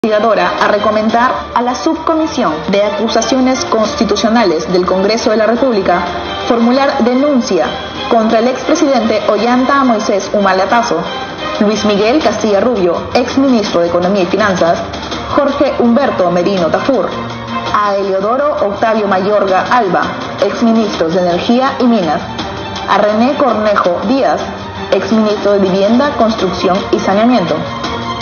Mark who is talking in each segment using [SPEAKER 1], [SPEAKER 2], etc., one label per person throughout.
[SPEAKER 1] investigadora a recomendar a la Subcomisión de Acusaciones Constitucionales del Congreso de la República formular denuncia contra el expresidente Ollanta Moisés Humala Tazo, Luis Miguel Castilla Rubio, exministro de Economía y Finanzas, Jorge Humberto Merino Tafur, a Eliodoro Octavio Mayorga Alba, exministros de Energía y Minas, a René Cornejo Díaz, exministro de Vivienda, Construcción y Saneamiento,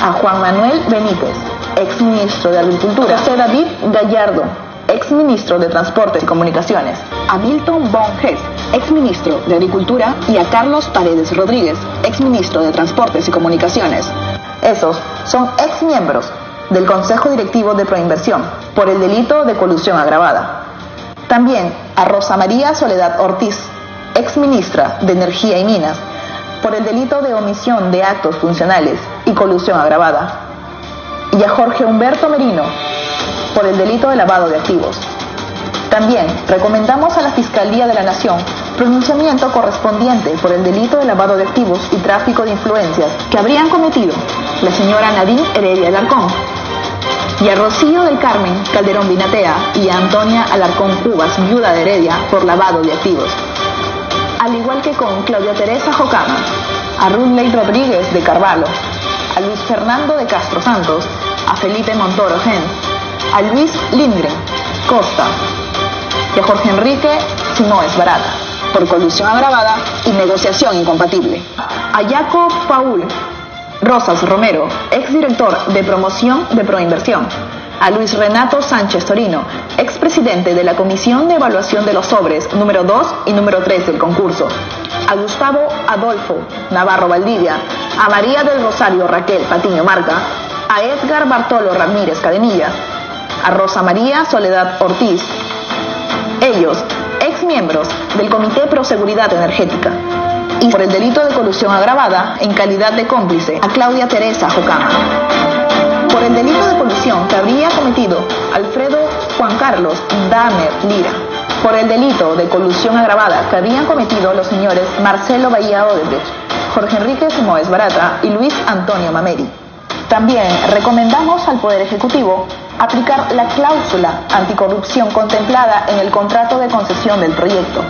[SPEAKER 1] a Juan Manuel Benítez, exministro de Agricultura, a José David Gallardo, exministro de Transportes y Comunicaciones, a Milton Von Hess, exministro de Agricultura, y a Carlos Paredes Rodríguez, exministro de Transportes y Comunicaciones. Esos son exmiembros del Consejo Directivo de Proinversión por el delito de colusión agravada. También a Rosa María Soledad Ortiz, exministra de Energía y Minas, por el delito de omisión de actos funcionales y colusión agravada. Y a Jorge Humberto Merino, por el delito de lavado de activos. También recomendamos a la Fiscalía de la Nación pronunciamiento correspondiente por el delito de lavado de activos y tráfico de influencias que habrían cometido la señora Nadine Heredia Alarcón, y a Rocío del Carmen Calderón Binatea y a Antonia Alarcón Cubas, viuda de Heredia, por lavado de activos. Al igual que con Claudia Teresa Jocama, a Runley Rodríguez de Carvalho, a Luis Fernando de Castro Santos, a Felipe Montoro Gens, a Luis Lindgren Costa y a Jorge Enrique Simoes Barata, por colusión agravada y negociación incompatible. A Jacob Paul Rosas Romero, exdirector de promoción de Proinversión, a Luis Renato Sánchez Torino, expresidente de la Comisión de Evaluación de los Sobres número 2 y número 3 del concurso, a Gustavo Adolfo Navarro Valdivia, a María del Rosario Raquel Patiño Marca, a Edgar Bartolo Ramírez Cadenilla, a Rosa María Soledad Ortiz, ellos exmiembros del Comité Pro Seguridad Energética, y por el delito de colusión agravada en calidad de cómplice a Claudia Teresa Jocama. Por el delito de colusión que habría cometido Alfredo Juan Carlos Damer Lira, por el delito de colusión agravada que habrían cometido los señores Marcelo Bahía Odebrecht, Jorge Enrique Simoes Barata y Luis Antonio Mameri. También recomendamos al Poder Ejecutivo aplicar la cláusula anticorrupción contemplada en el contrato de concesión del proyecto.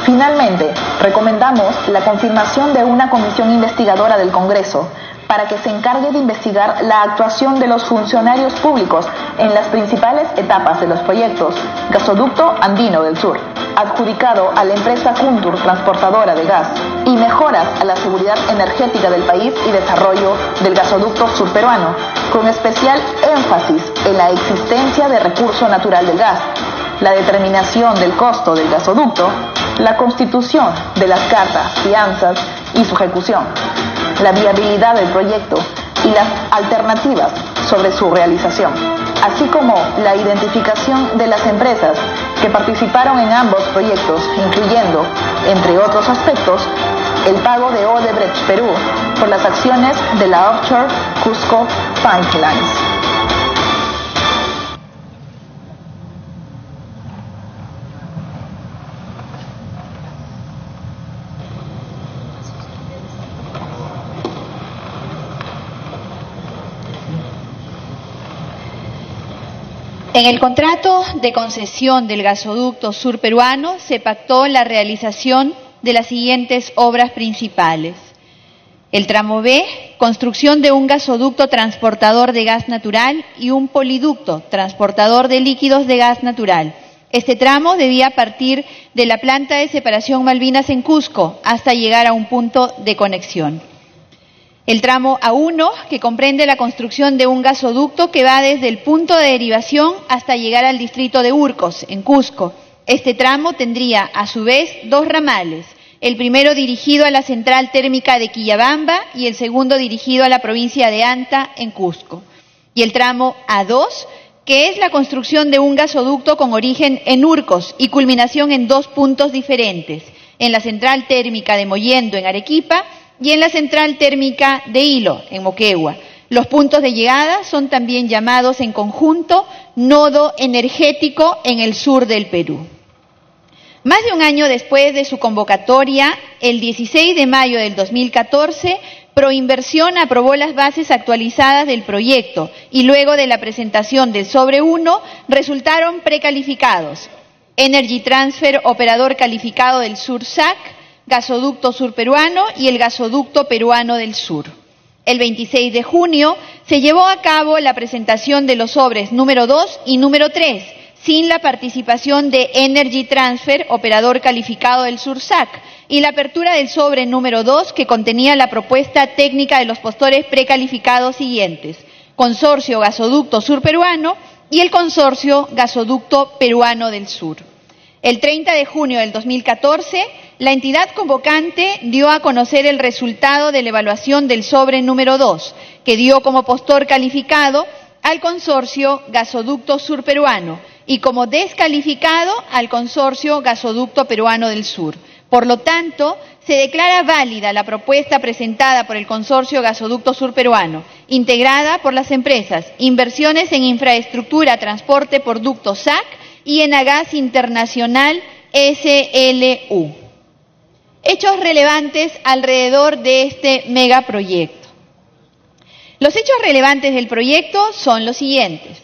[SPEAKER 1] Finalmente, recomendamos la confirmación de una comisión investigadora del Congreso para que se encargue de investigar la actuación de los funcionarios públicos en las principales etapas de los proyectos Gasoducto Andino del Sur, adjudicado a la empresa Kuntur Transportadora de Gas, y mejoras a la seguridad energética del país y desarrollo del gasoducto surperuano, con especial énfasis en la existencia de recurso natural del gas, la determinación del costo del gasoducto, la constitución de las cartas, fianzas y su ejecución, la viabilidad del proyecto y las alternativas sobre su realización, así como la identificación de las empresas que participaron en ambos proyectos, incluyendo, entre otros aspectos, el pago de Odebrecht Perú por las acciones de la Offshore Cusco Pipelines.
[SPEAKER 2] En el contrato de concesión del gasoducto surperuano se pactó la realización de las siguientes obras principales. El tramo B, construcción de un gasoducto transportador de gas natural y un poliducto transportador de líquidos de gas natural. Este tramo debía partir de la planta de separación Malvinas en Cusco hasta llegar a un punto de conexión. El tramo A1, que comprende la construcción de un gasoducto que va desde el punto de derivación hasta llegar al distrito de Urcos, en Cusco. Este tramo tendría, a su vez, dos ramales, el primero dirigido a la central térmica de Quillabamba y el segundo dirigido a la provincia de Anta, en Cusco. Y el tramo A2, que es la construcción de un gasoducto con origen en Urcos y culminación en dos puntos diferentes, en la central térmica de Mollendo, en Arequipa, y en la central térmica de Hilo, en Moquegua. Los puntos de llegada son también llamados en conjunto nodo energético en el sur del Perú. Más de un año después de su convocatoria, el 16 de mayo del 2014, Proinversión aprobó las bases actualizadas del proyecto y luego de la presentación del sobre 1 resultaron precalificados: Energy Transfer, operador calificado del Sur SAC, Gasoducto Sur Peruano y el Gasoducto Peruano del Sur. El 26 de junio se llevó a cabo la presentación de los sobres número 2 y número 3, sin la participación de Energy Transfer, operador calificado del Sur SAC, y la apertura del sobre número 2, que contenía la propuesta técnica de los postores precalificados siguientes: Consorcio Gasoducto Sur Peruano y el Consorcio Gasoducto Peruano del Sur. El 30 de junio del 2014, la entidad convocante dio a conocer el resultado de la evaluación del sobre número 2, que dio como postor calificado al Consorcio Gasoducto Sur Peruano y como descalificado al Consorcio Gasoducto Peruano del Sur. Por lo tanto, se declara válida la propuesta presentada por el Consorcio Gasoducto Sur Peruano, integrada por las empresas Inversiones en Infraestructura, Transporte por Ducto SAC y Enagas Internacional SLU. Hechos relevantes alrededor de este megaproyecto. Los hechos relevantes del proyecto son los siguientes: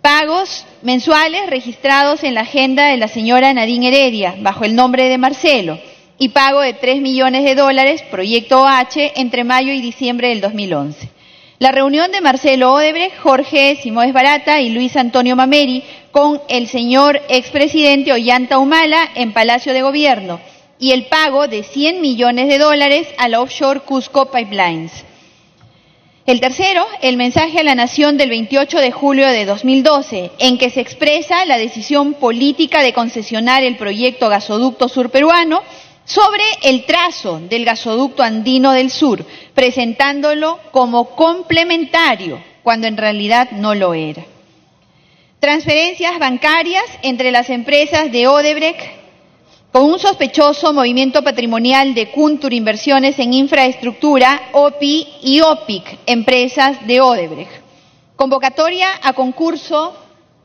[SPEAKER 2] pagos mensuales registrados en la agenda de la señora Nadine Heredia bajo el nombre de Marcelo y pago de $3 millones, proyecto OH, entre mayo y diciembre del 2011. La reunión de Marcelo Odebrecht, Jorge Simoes Barata y Luis Antonio Mameri con el señor expresidente Ollanta Humala en Palacio de Gobierno y el pago de $100 millones a la offshore Cusco Pipelines. El tercero, el mensaje a la Nación del 28 de julio de 2012, en que se expresa la decisión política de concesionar el proyecto Gasoducto Sur Peruano sobre el trazo del Gasoducto Andino del Sur, presentándolo como complementario, cuando en realidad no lo era. Transferencias bancarias entre las empresas de Odebrecht con un sospechoso movimiento patrimonial de Kuntur Inversiones en Infraestructura, OPI y OPIC, empresas de Odebrecht. Convocatoria a concurso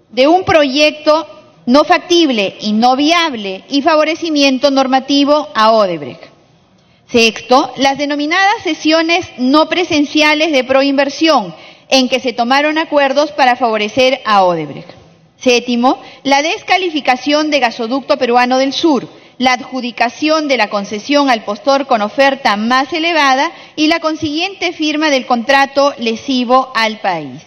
[SPEAKER 2] de un proyecto no factible y no viable y favorecimiento normativo a Odebrecht. Sexto, las denominadas sesiones no presenciales de proinversión, en que se tomaron acuerdos para favorecer a Odebrecht. Séptimo, la descalificación de Gasoducto Peruano del Sur, la adjudicación de la concesión al postor con oferta más elevada y la consiguiente firma del contrato lesivo al país.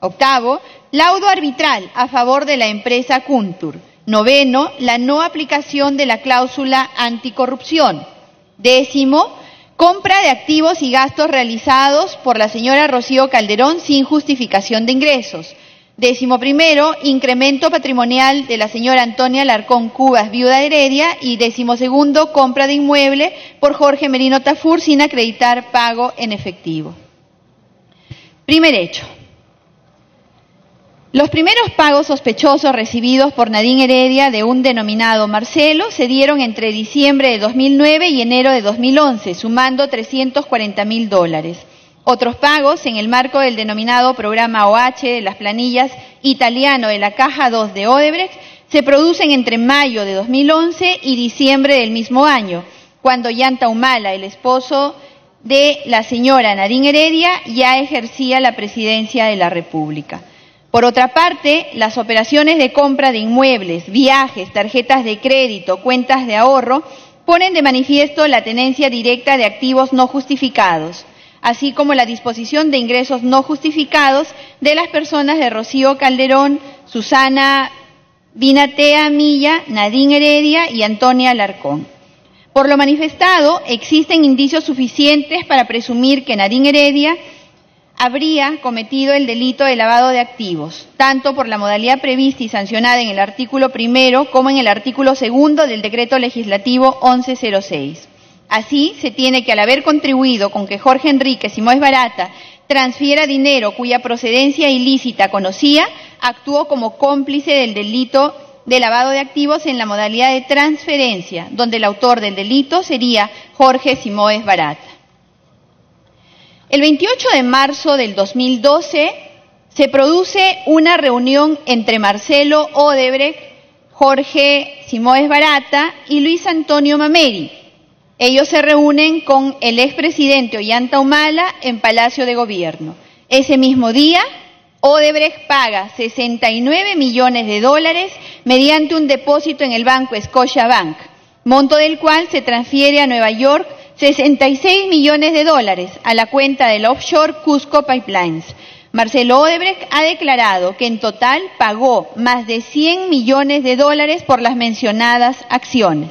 [SPEAKER 2] Octavo, laudo arbitral a favor de la empresa Kuntur. Noveno, la no aplicación de la cláusula anticorrupción. Décimo, compra de activos y gastos realizados por la señora Rocío Calderón sin justificación de ingresos. 11º, incremento patrimonial de la señora Antonia Alarcón Cubas, viuda de Heredia. Y 12º, compra de inmueble por Jorge Merino Tafur sin acreditar pago en efectivo. Primer hecho. Los primeros pagos sospechosos recibidos por Nadine Heredia de un denominado Marcelo se dieron entre diciembre de 2009 y enero de 2011, sumando $340.000. Otros pagos en el marco del denominado programa OH de las planillas italiano de la Caja 2 de Odebrecht se producen entre mayo de 2011 y diciembre del mismo año, cuando Ollanta Humala, el esposo de la señora Nadine Heredia, ya ejercía la presidencia de la República. Por otra parte, las operaciones de compra de inmuebles, viajes, tarjetas de crédito, cuentas de ahorro, ponen de manifiesto la tenencia directa de activos no justificados, así como la disposición de ingresos no justificados de las personas de Rocío Calderón, Susana Binatea Milla, Nadine Heredia y Antonia Alarcón. Por lo manifestado, existen indicios suficientes para presumir que Nadine Heredia habría cometido el delito de lavado de activos, tanto por la modalidad prevista y sancionada en el artículo 1 como en el artículo 2 del Decreto Legislativo 1106. Así, se tiene que, al haber contribuido con que Jorge Enrique Simoes Barata transfiera dinero cuya procedencia ilícita conocía, actuó como cómplice del delito de lavado de activos en la modalidad de transferencia, donde el autor del delito sería Jorge Simoes Barata. El 28 de marzo del 2012 se produce una reunión entre Marcelo Odebrecht, Jorge Simoes Barata y Luis Antonio Mameri, Ellos se reúnen con el expresidente Ollanta Humala en Palacio de Gobierno. Ese mismo día, Odebrecht paga $69 millones mediante un depósito en el banco Scotiabank, monto del cual se transfiere a Nueva York $66 millones a la cuenta del offshore Cusco Pipelines. Marcelo Odebrecht ha declarado que en total pagó más de $100 millones por las mencionadas acciones.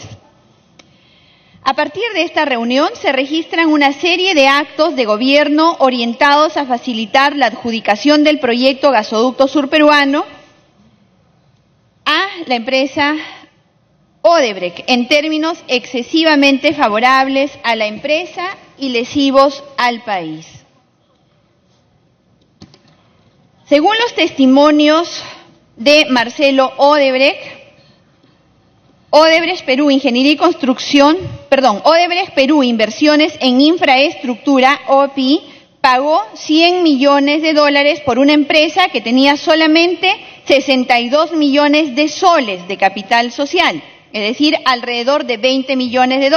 [SPEAKER 2] A partir de esta reunión se registran una serie de actos de gobierno orientados a facilitar la adjudicación del proyecto Gasoducto Surperuano a la empresa Odebrecht en términos excesivamente favorables a la empresa y lesivos al país. Según los testimonios de Marcelo Odebrecht, Odebrecht Perú Inversiones en Infraestructura, OPI, pagó $100 millones por una empresa que tenía solamente 62 millones de soles de capital social, es decir, alrededor de $20 millones,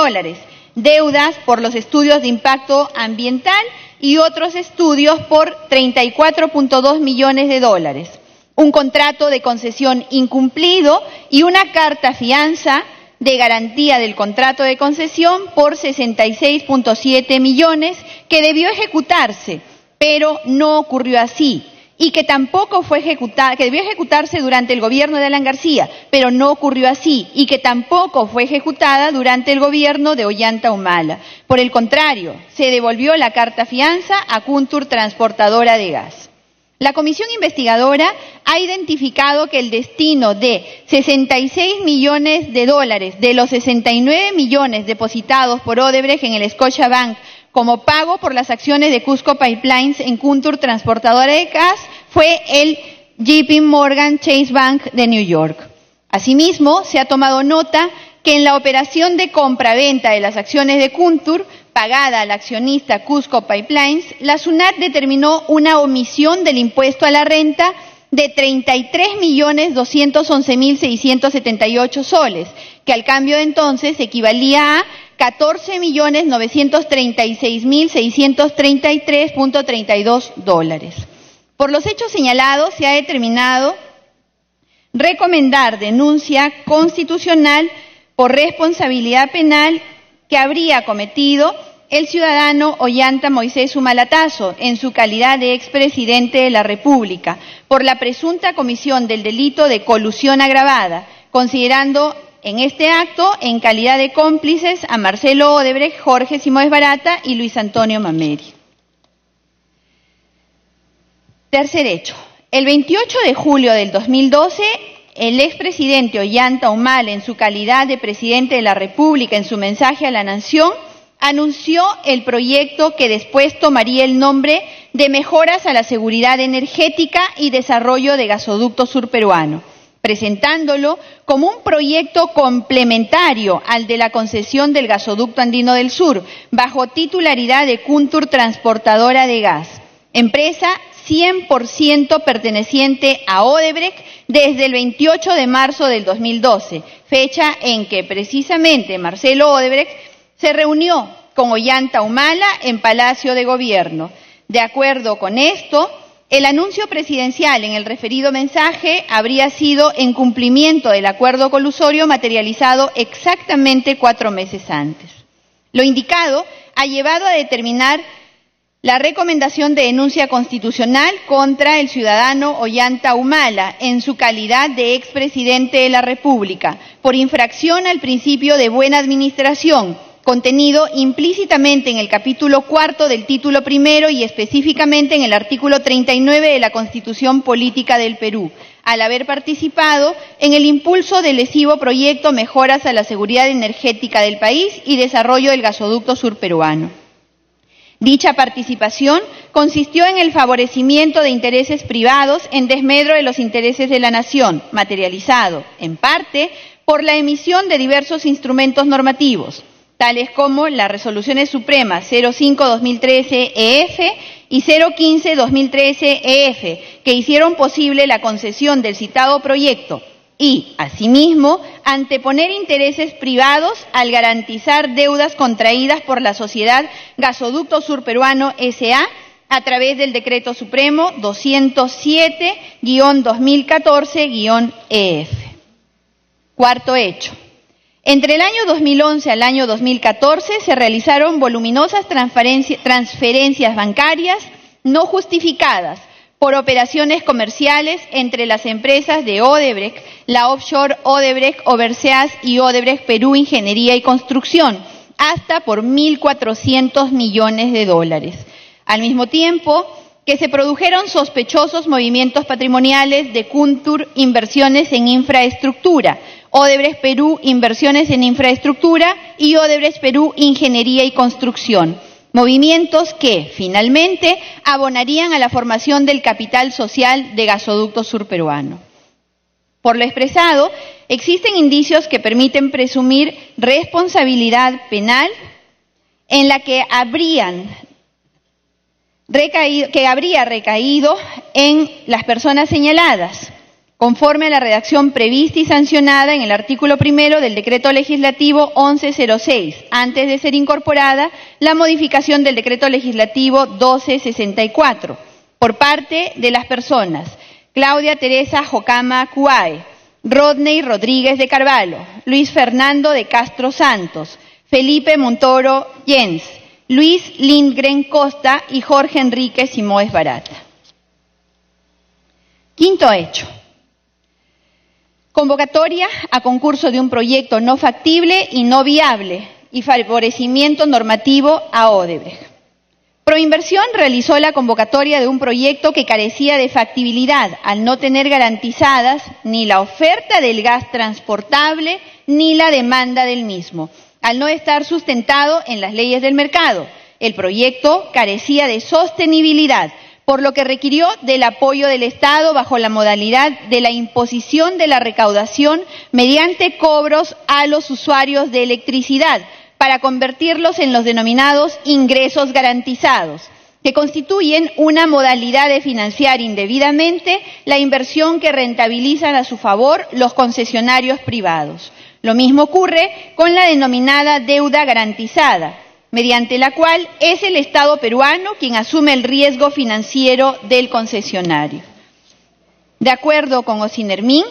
[SPEAKER 2] deudas por los estudios de impacto ambiental y otros estudios por $34.2 millones, un contrato de concesión incumplido y una carta fianza de garantía del contrato de concesión por 66.7 millones que debió ejecutarse, pero no ocurrió así, y que tampoco fue ejecutada, que debió ejecutarse durante el gobierno de Alan García, pero no ocurrió así, y que tampoco fue ejecutada durante el gobierno de Ollanta Humala. Por el contrario, se devolvió la carta fianza a Kuntur Transportadora de Gas. La comisión investigadora ha identificado que el destino de $66 millones de los 69 millones depositados por Odebrecht en el Scotiabank como pago por las acciones de Cusco Pipelines en Kuntur Transportadora de Gas fue el JP Morgan Chase Bank de New York. Asimismo, se ha tomado nota que en la operación de compra-venta de las acciones de Kuntur, pagada al accionista Cusco Pipelines, la SUNAT determinó una omisión del impuesto a la renta de 33.211.678 soles, que al cambio de entonces equivalía a $14.936.633.32. Por los hechos señalados, se ha determinado recomendar denuncia constitucional por responsabilidad penal que habría cometido el ciudadano Ollanta Moisés Humala Tazo en su calidad de expresidente de la República por la presunta comisión del delito de colusión agravada, considerando en este acto en calidad de cómplices a Marcelo Odebrecht, Jorge Simoes Barata y Luis Antonio Mameri. Tercer hecho. El 28 de julio del 2012, el expresidente Ollanta Humala, en su calidad de presidente de la República, en su mensaje a la Nación, anunció el proyecto que después tomaría el nombre de Mejoras a la Seguridad Energética y Desarrollo de Gasoducto Surperuano, presentándolo como un proyecto complementario al de la concesión del Gasoducto Andino del Sur, bajo titularidad de Kuntur Transportadora de Gas, empresa 100% perteneciente a Odebrecht desde el 28 de marzo del 2012, fecha en que precisamente Marcelo Odebrecht se reunió con Ollanta Humala en Palacio de Gobierno. De acuerdo con esto, el anuncio presidencial en el referido mensaje habría sido en cumplimiento del acuerdo colusorio materializado exactamente 4 meses antes. Lo indicado ha llevado a determinar la recomendación de denuncia constitucional contra el ciudadano Ollanta Humala en su calidad de expresidente de la República por infracción al principio de buena administración, contenido implícitamente en el capítulo 4 del título primero y específicamente en el artículo 39 de la Constitución Política del Perú, al haber participado en el impulso del lesivo proyecto Mejoras a la Seguridad Energética del país y Desarrollo del Gasoducto Surperuano. Dicha participación consistió en el favorecimiento de intereses privados en desmedro de los intereses de la nación, materializado, en parte, por la emisión de diversos instrumentos normativos, tales como las Resoluciones Supremas 05-2013-EF y 015-2013-EF, que hicieron posible la concesión del citado proyecto, y, asimismo, anteponer intereses privados al garantizar deudas contraídas por la sociedad Gasoducto Surperuano S.A. a través del Decreto Supremo 207-2014-EF. Cuarto hecho. Entre el año 2011 al año 2014 se realizaron voluminosas transferencias bancarias no justificadas por operaciones comerciales entre las empresas de Odebrecht, la offshore Odebrecht Overseas y Odebrecht Perú Ingeniería y Construcción, hasta por 1.400 millones de dólares. Al mismo tiempo que se produjeron sospechosos movimientos patrimoniales de Kuntur Inversiones en Infraestructura, Odebrecht Perú Inversiones en Infraestructura y Odebrecht Perú Ingeniería y Construcción. Movimientos que, finalmente, abonarían a la formación del capital social de Gasoducto Surperuano. Por lo expresado, existen indicios que permiten presumir responsabilidad penal en la que habría recaído en las personas señaladas, conforme a la redacción prevista y sancionada en el artículo 1 del Decreto Legislativo 1106, antes de ser incorporada la modificación del Decreto Legislativo 1264, por parte de las personas Claudia Teresa Jocama Cuae, Rodney Rodríguez de Carvalho, Luis Fernando de Castro Santos, Felipe Montoro Jens, Luis Lindgren Costa y Jorge Enrique Simoes Barata. Quinto hecho. Convocatoria a concurso de un proyecto no factible y no viable y favorecimiento normativo a Odebrecht. Proinversión realizó la convocatoria de un proyecto que carecía de factibilidad al no tener garantizadas ni la oferta del gas transportable ni la demanda del mismo. Al no estar sustentado en las leyes del mercado, el proyecto carecía de sostenibilidad, por lo que requirió del apoyo del Estado bajo la modalidad de la imposición de la recaudación mediante cobros a los usuarios de electricidad para convertirlos en los denominados ingresos garantizados, que constituyen una modalidad de financiar indebidamente la inversión que rentabilizan a su favor los concesionarios privados. Lo mismo ocurre con la denominada deuda garantizada, mediante la cual es el Estado peruano quien asume el riesgo financiero del concesionario. De acuerdo con Ocinermin,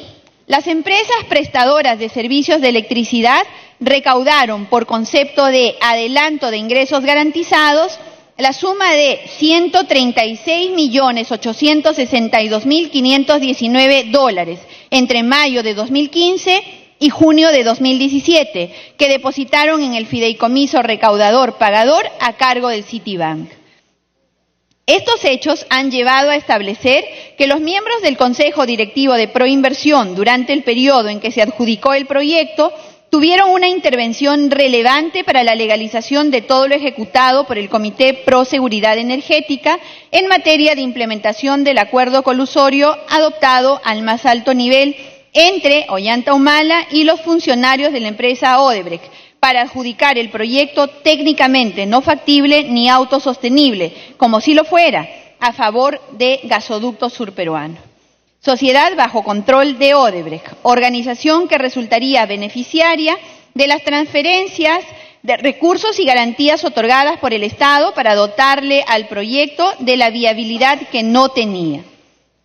[SPEAKER 2] las empresas prestadoras de servicios de electricidad recaudaron por concepto de adelanto de ingresos garantizados la suma de $136.862.519 entre mayo de 2015 y junio de 2017, que depositaron en el fideicomiso recaudador pagador a cargo del Citibank. Estos hechos han llevado a establecer que los miembros del Consejo Directivo de Proinversión, durante el periodo en que se adjudicó el proyecto, tuvieron una intervención relevante para la legalización de todo lo ejecutado por el Comité Pro Seguridad Energética en materia de implementación del acuerdo colusorio adoptado al más alto nivel entre Ollanta Humala y los funcionarios de la empresa Odebrecht para adjudicar el proyecto técnicamente no factible ni autosostenible, como si lo fuera, a favor de Gasoducto Surperuano. Sociedad bajo control de Odebrecht, organización que resultaría beneficiaria de las transferencias de recursos y garantías otorgadas por el Estado para dotarle al proyecto de la viabilidad que no tenía.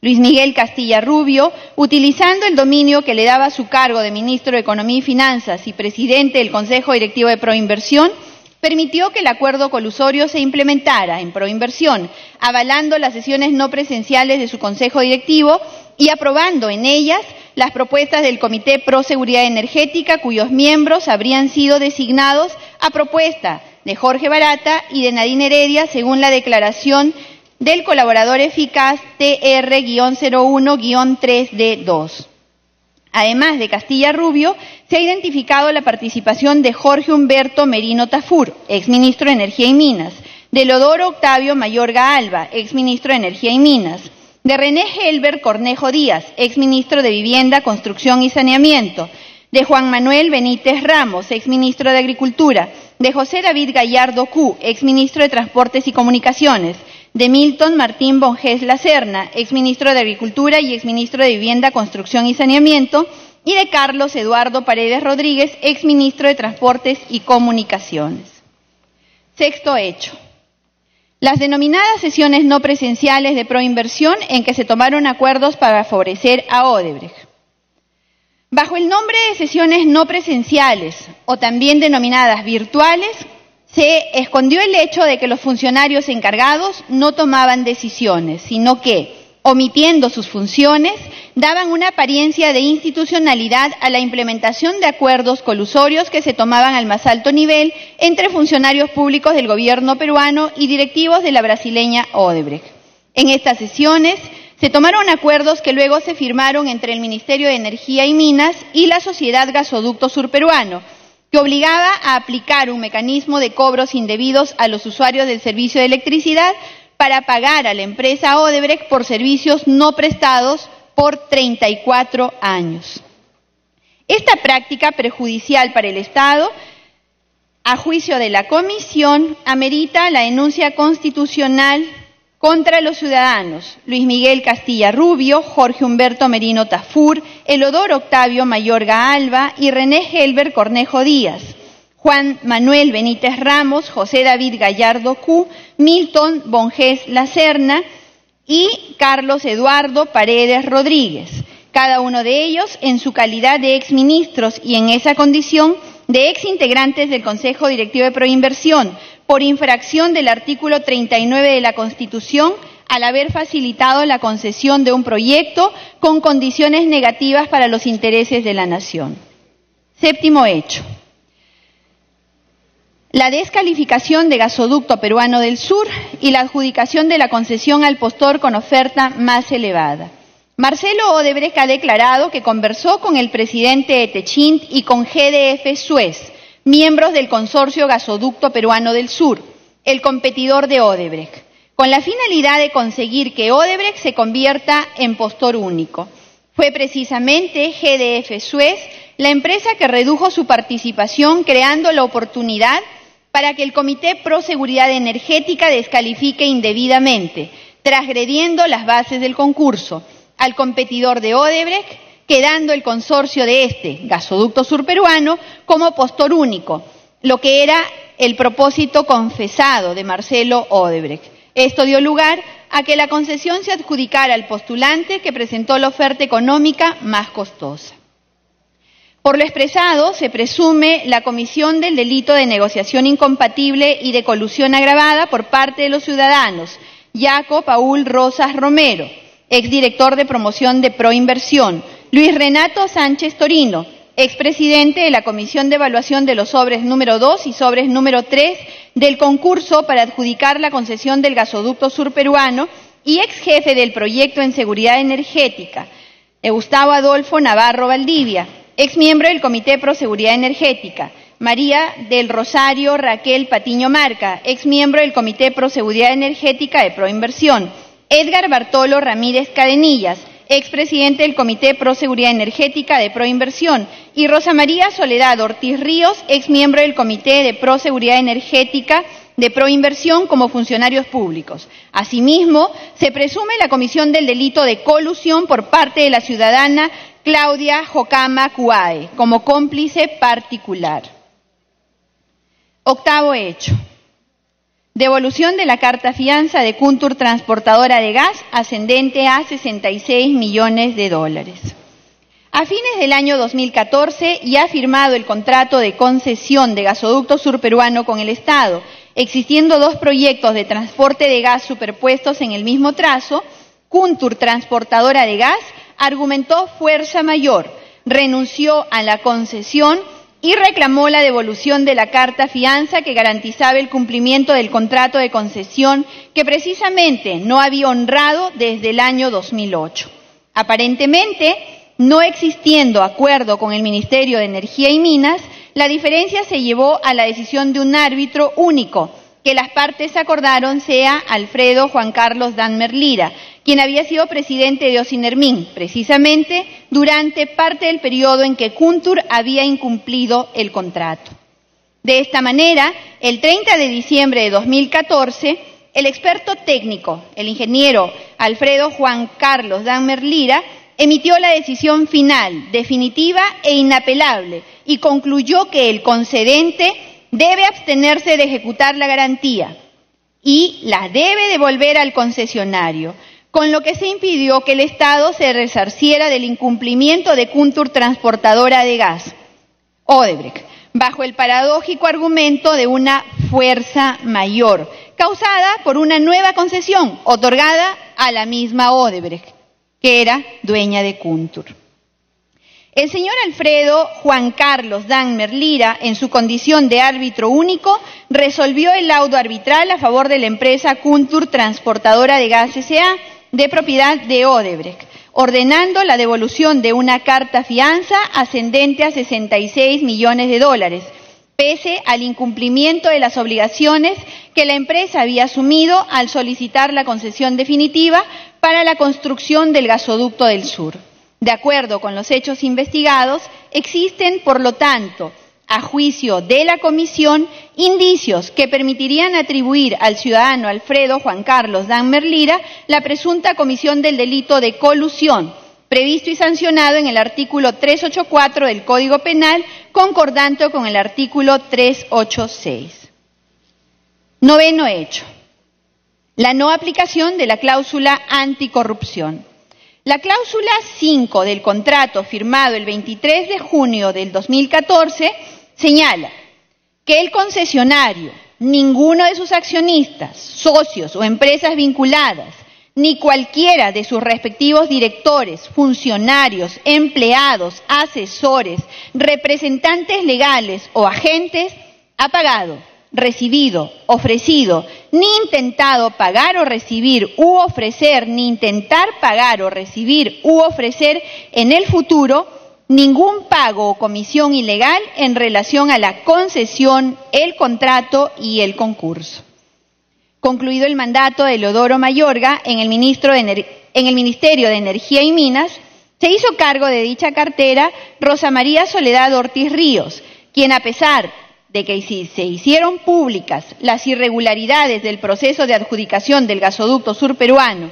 [SPEAKER 2] Luis Miguel Castilla Rubio, utilizando el dominio que le daba su cargo de ministro de Economía y Finanzas y presidente del Consejo Directivo de Proinversión, permitió que el acuerdo colusorio se implementara en Proinversión, avalando las sesiones no presenciales de su Consejo Directivo y aprobando en ellas las propuestas del Comité Pro Seguridad Energética, cuyos miembros habrían sido designados a propuesta de Jorge Barata y de Nadine Heredia, según la declaración del colaborador eficaz TR-01-3D2. Además de Castilla Rubio, se ha identificado la participación de Jorge Humberto Merino Tafur, exministro de Energía y Minas, de Lodoro Octavio Mayorga Alba, exministro de Energía y Minas, de René Helber Cornejo Díaz, exministro de Vivienda, Construcción y Saneamiento, de Juan Manuel Benítez Ramos, exministro de Agricultura, de José David Gallardo Q, exministro de Transportes y Comunicaciones, de Milton Martín Bonges Lacerna, exministro de Agricultura y exministro de Vivienda, Construcción y Saneamiento, y de Carlos Eduardo Paredes Rodríguez, exministro de Transportes y Comunicaciones. Sexto hecho. Las denominadas sesiones no presenciales de Proinversión en que se tomaron acuerdos para favorecer a Odebrecht. Bajo el nombre de sesiones no presenciales o también denominadas virtuales, se escondió el hecho de que los funcionarios encargados no tomaban decisiones, sino que, omitiendo sus funciones, daban una apariencia de institucionalidad a la implementación de acuerdos colusorios que se tomaban al más alto nivel entre funcionarios públicos del gobierno peruano y directivos de la brasileña Odebrecht. En estas sesiones se tomaron acuerdos que luego se firmaron entre el Ministerio de Energía y Minas y la Sociedad Gasoducto Surperuano, que obligaba a aplicar un mecanismo de cobros indebidos a los usuarios del servicio de electricidad para pagar a la empresa Odebrecht por servicios no prestados por 34 años. Esta práctica perjudicial para el Estado, a juicio de la Comisión, amerita la denuncia constitucional contra los ciudadanos Luis Miguel Castilla Rubio, Jorge Humberto Merino Tafur, Elodoro Octavio Mayorga Alba y René Helber Cornejo Díaz, Juan Manuel Benítez Ramos, José David Gallardo Q, Milton Bonges Lacerna y Carlos Eduardo Paredes Rodríguez, cada uno de ellos en su calidad de exministros y en esa condición de exintegrantes del Consejo Directivo de Proinversión, por infracción del artículo 39 de la Constitución, al haber facilitado la concesión de un proyecto con condiciones negativas para los intereses de la nación. Séptimo hecho. La descalificación de Gasoducto Peruano del Sur y la adjudicación de la concesión al postor con oferta más elevada. Marcelo Odebrecht ha declarado que conversó con el presidente de Techint y con GDF Suez, miembros del consorcio Gasoducto Peruano del Sur, el competidor de Odebrecht, con la finalidad de conseguir que Odebrecht se convierta en postor único. Fue precisamente GDF Suez la empresa que redujo su participación, creando la oportunidad para que el Comité Pro Seguridad Energética descalifique indebidamente, transgrediendo las bases del concurso, al competidor de Odebrecht, quedando el consorcio de este, Gasoducto Surperuano, como postor único, lo que era el propósito confesado de Marcelo Odebrecht. Esto dio lugar a que la concesión se adjudicara al postulante que presentó la oferta económica más costosa. Por lo expresado, se presume la comisión del delito de negociación incompatible y de colusión agravada por parte de los ciudadanos Jaco Paul Rosas Romero, exdirector de promoción de Proinversión, Luis Renato Sánchez Torino, expresidente de la Comisión de Evaluación de los sobres número 2 y sobres número 3 del concurso para adjudicar la concesión del Gasoducto Surperuano y exjefe del proyecto en seguridad energética, Gustavo Adolfo Navarro Valdivia, exmiembro del Comité Pro Seguridad Energética, María del Rosario Raquel Patiño Marca, exmiembro del Comité Pro Seguridad Energética de Proinversión, Edgar Bartolo Ramírez Cadenillas, expresidente del Comité Pro Seguridad Energética de Proinversión, y Rosa María Soledad Ortiz Ríos, exmiembro del Comité de Pro Seguridad Energética de Proinversión como funcionarios públicos. Asimismo, se presume la comisión del delito de colusión por parte de la ciudadana Claudia Jocama Cuae, como cómplice particular. Octavo hecho. Devolución de la carta fianza de Kuntur Transportadora de Gas, ascendente a $66 millones. A fines del año 2014 ya ha firmado el contrato de concesión de Gasoducto Surperuano con el Estado, existiendo dos proyectos de transporte de gas superpuestos en el mismo trazo. Kuntur Transportadora de Gas argumentó fuerza mayor, renunció a la concesión y reclamó la devolución de la carta fianza que garantizaba el cumplimiento del contrato de concesión que precisamente no había honrado desde el año 2008. Aparentemente, no existiendo acuerdo con el Ministerio de Energía y Minas, la diferencia se llevó a la decisión de un árbitro único, que las partes acordaron sea Alfredo Juan Carlos Danmer Lira, quien había sido presidente de Ocinermin, precisamente durante parte del periodo en que Kuntur había incumplido el contrato. De esta manera, el 30 de diciembre de 2014, el experto técnico, el ingeniero Alfredo Juan Carlos Danmer Lira, emitió la decisión final, definitiva e inapelable y concluyó que el concedente debe abstenerse de ejecutar la garantía y la debe devolver al concesionario, con lo que se impidió que el Estado se resarciera del incumplimiento de Kuntur Transportadora de Gas, Odebrecht, bajo el paradójico argumento de una fuerza mayor, causada por una nueva concesión otorgada a la misma Odebrecht, que era dueña de Kuntur. El señor Alfredo Juan Carlos Dahmer Lira, en su condición de árbitro único, resolvió el laudo arbitral a favor de la empresa Kuntur Transportadora de Gas S.A., de propiedad de Odebrecht, ordenando la devolución de una carta fianza ascendente a $66 millones, pese al incumplimiento de las obligaciones que la empresa había asumido al solicitar la concesión definitiva para la construcción del gasoducto del sur. De acuerdo con los hechos investigados, existen, por lo tanto, a juicio de la Comisión, indicios que permitirían atribuir al ciudadano Alfredo Juan Carlos Dahmer Lira la presunta comisión del delito de colusión, previsto y sancionado en el artículo 384 del Código Penal, concordante con el artículo 386. Noveno hecho: la no aplicación de la cláusula anticorrupción. La cláusula 5 del contrato firmado el 23 de junio del 2014 señala que el concesionario, ninguno de sus accionistas, socios o empresas vinculadas, ni cualquiera de sus respectivos directores, funcionarios, empleados, asesores, representantes legales o agentes, ha pagado, recibido, ofrecido, ni intentado pagar o recibir u ofrecer, ni intentar pagar o recibir u ofrecer en el futuro ningún pago o comisión ilegal en relación a la concesión, el contrato y el concurso. Concluido el mandato de Leodoro Mayorga en el Ministerio de Energía y Minas, se hizo cargo de dicha cartera Rosa María Soledad Ortiz Ríos, quien, a pesar de que se hicieron públicas las irregularidades del proceso de adjudicación del gasoducto surperuano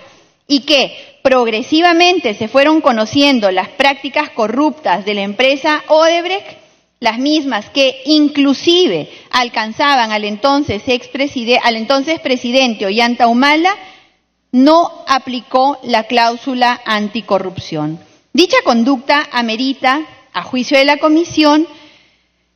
[SPEAKER 2] y que progresivamente se fueron conociendo las prácticas corruptas de la empresa Odebrecht, las mismas que inclusive alcanzaban al entonces presidente Ollanta Humala, no aplicó la cláusula anticorrupción. Dicha conducta amerita, a juicio de la Comisión,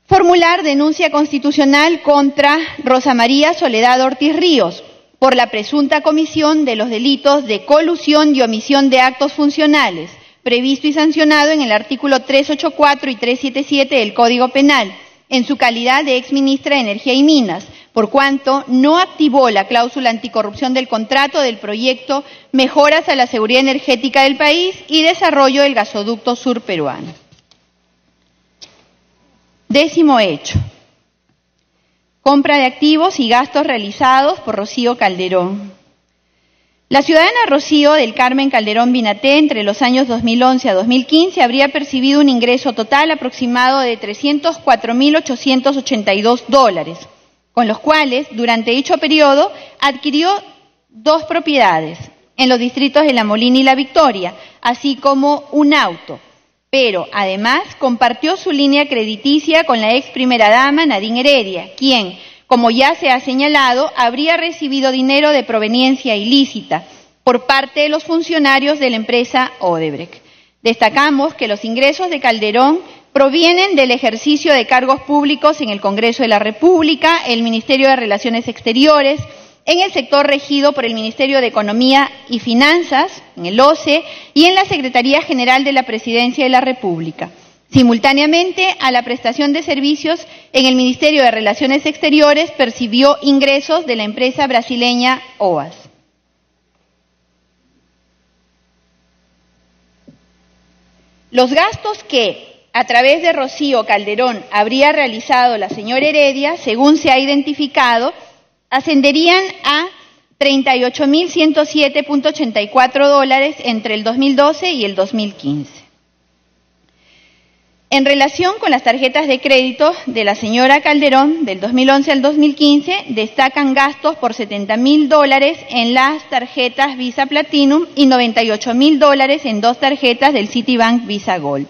[SPEAKER 2] formular denuncia constitucional contra Rosa María Soledad Ortiz Ríos por la presunta comisión de los delitos de colusión y omisión de actos funcionales, previsto y sancionado en el artículo 384 y 377 del Código Penal, en su calidad de exministra de Energía y Minas, por cuanto no activó la cláusula anticorrupción del contrato del proyecto Mejoras a la Seguridad Energética del País y Desarrollo del Gasoducto Surperuano. Décimo hecho: compra de activos y gastos realizados por Rocío Calderón. La ciudadana Rocío del Carmen Calderón Binaté, entre los años 2011 a 2015, habría percibido un ingreso total aproximado de $304.882, con los cuales, durante dicho periodo, adquirió 2 propiedades en los distritos de La Molina y La Victoria, así como un auto. Pero, además, compartió su línea crediticia con la ex primera dama Nadine Heredia, quien, como ya se ha señalado, habría recibido dinero de proveniencia ilícita por parte de los funcionarios de la empresa Odebrecht. Destacamos que los ingresos de Calderón provienen del ejercicio de cargos públicos en el Congreso de la República, el Ministerio de Relaciones Exteriores, en el sector regido por el Ministerio de Economía y Finanzas, en el OCE, y en la Secretaría General de la Presidencia de la República. Simultáneamente a la prestación de servicios en el Ministerio de Relaciones Exteriores percibió ingresos de la empresa brasileña OAS. Los gastos que, a través de Rocío Calderón, habría realizado la señora Heredia, según se ha identificado, ascenderían a $38.107.84 entre el 2012 y el 2015. En relación con las tarjetas de crédito de la señora Calderón, del 2011 al 2015, destacan gastos por $70.000 en las tarjetas Visa Platinum y $98.000 en 2 tarjetas del Citibank Visa Gold.